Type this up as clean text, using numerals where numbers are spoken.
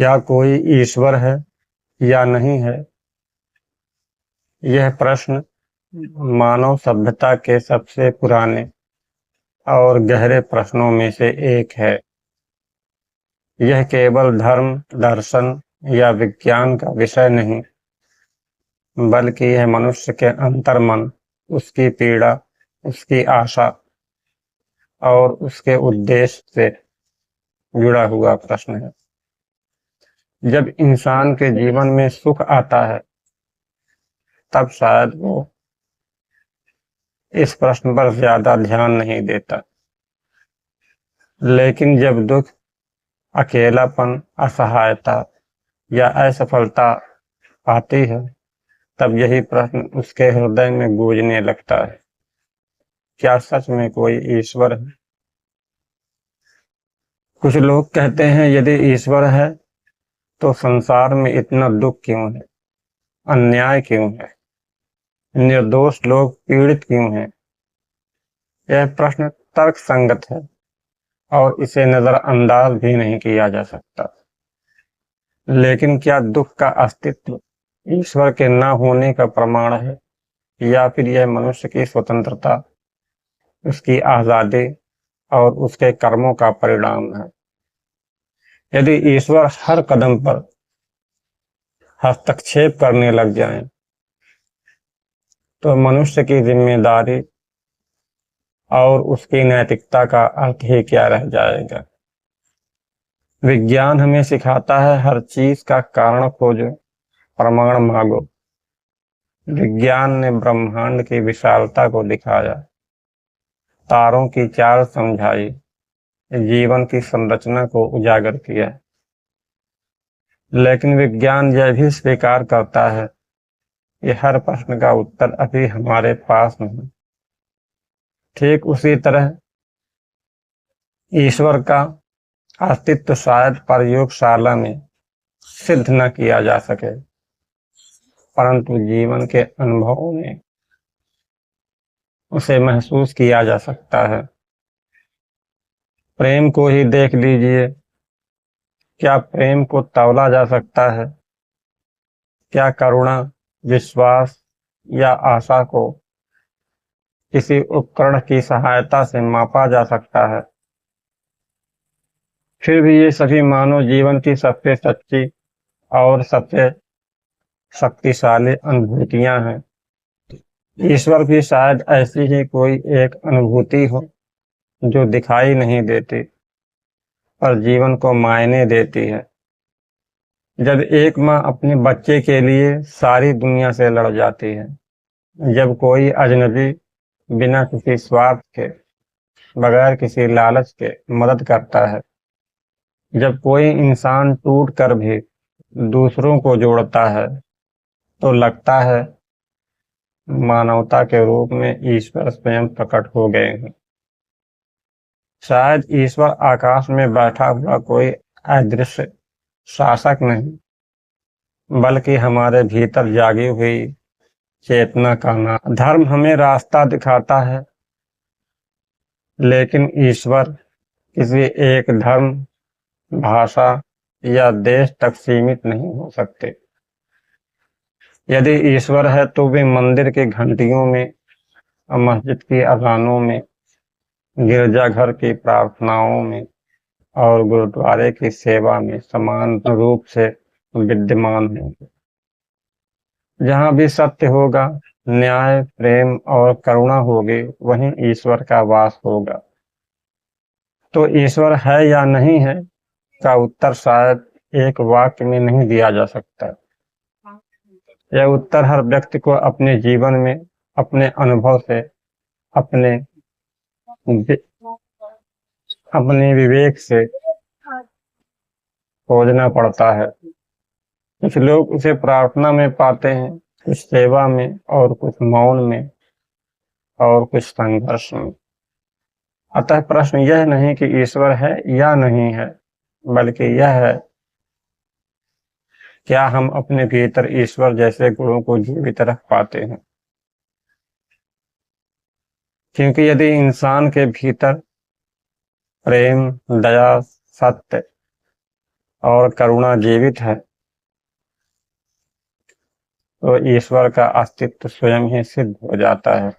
क्या कोई ईश्वर है या नहीं है? यह प्रश्न मानव सभ्यता के सबसे पुराने और गहरे प्रश्नों में से एक है। यह केवल धर्म, दर्शन या विज्ञान का विषय नहीं, बल्कि यह मनुष्य के अंतर्मन, उसकी पीड़ा, उसकी आशा और उसके उद्देश्य से जुड़ा हुआ प्रश्न है। जब इंसान के जीवन में सुख आता है, तब शायद वो इस प्रश्न पर ज्यादा ध्यान नहीं देता, लेकिन जब दुख, अकेलापन, असहायता या असफलता आती है, तब यही प्रश्न उसके हृदय में गूंजने लगता है। क्या सच में कोई ईश्वर है? कुछ लोग कहते हैं, यदि ईश्वर है तो संसार में इतना दुख क्यों है, अन्याय क्यों है, निर्दोष लोग पीड़ित क्यों हैं? यह प्रश्न तर्क संगत है और इसे नजरअंदाज भी नहीं किया जा सकता। लेकिन क्या दुख का अस्तित्व ईश्वर के न होने का प्रमाण है, या फिर यह मनुष्य की स्वतंत्रता, उसकी आजादी और उसके कर्मों का परिणाम है? यदि ईश्वर हर कदम पर हस्तक्षेप करने लग जाए, तो मनुष्य की जिम्मेदारी और उसकी नैतिकता का अर्थ ही क्या रह जाएगा? विज्ञान हमें सिखाता है, हर चीज का कारण खोजो, प्रमाण मांगो। विज्ञान ने ब्रह्मांड की विशालता को दिखाया, तारों की चाल समझाई, जीवन की संरचना को उजागर किया। लेकिन विज्ञान यह भी स्वीकार करता है कि हर प्रश्न का उत्तर अभी हमारे पास नहीं। ठीक उसी तरह ईश्वर का अस्तित्व शायद प्रयोगशाला में सिद्ध न किया जा सके, परंतु जीवन के अनुभवों में उसे महसूस किया जा सकता है। प्रेम को ही देख लीजिए। क्या प्रेम को तौला जा सकता है? क्या करुणा, विश्वास या आशा को किसी उपकरण की सहायता से मापा जा सकता है? फिर भी ये सभी मानव जीवन की सबसे सच्ची और सबसे शक्तिशाली अनुभूतियां हैं। ईश्वर भी शायद ऐसी ही कोई एक अनुभूति हो, जो दिखाई नहीं देती पर जीवन को मायने देती है। जब एक माँ अपने बच्चे के लिए सारी दुनिया से लड़ जाती है, जब कोई अजनबी बिना किसी स्वार्थ के, बगैर किसी लालच के मदद करता है, जब कोई इंसान टूट कर भी दूसरों को जोड़ता है, तो लगता है मानवता के रूप में ईश्वर स्वयं प्रकट हो गए हैं। शायद ईश्वर आकाश में बैठा हुआ कोई अदृश्य शासक नहीं, बल्कि हमारे भीतर जागी हुई चेतना का नाम। धर्म हमें रास्ता दिखाता है, लेकिन ईश्वर किसी एक धर्म, भाषा या देश तक सीमित नहीं हो सकते। यदि ईश्वर है तो वे मंदिर की घंटियों में, मस्जिद की अजानों में, गिरजाघर की प्रार्थनाओं में और गुरुद्वारे की सेवा में समान रूप से विद्यमान होंगे। जहाँ भी सत्य होगा, न्याय, प्रेम और करुणा होगी, वहीं ईश्वर का वास होगा। तो ईश्वर है या नहीं है का उत्तर शायद एक वाक्य में नहीं दिया जा सकता। यह उत्तर हर व्यक्ति को अपने जीवन में, अपने अनुभव से, अपने अपने विवेक से खोजना पड़ता है। कुछ लोग उसे प्रार्थना में पाते हैं, कुछ सेवा में, और कुछ मौन में, और कुछ संघर्ष में। अतः प्रश्न यह नहीं कि ईश्वर है या नहीं है, बल्कि यह है, क्या हम अपने भीतर ईश्वर जैसे गुणों को जीवित रख पाते हैं? क्योंकि यदि इंसान के भीतर प्रेम, दया, सत्य और करुणा जीवित है, तो ईश्वर का अस्तित्व स्वयं ही सिद्ध हो जाता है।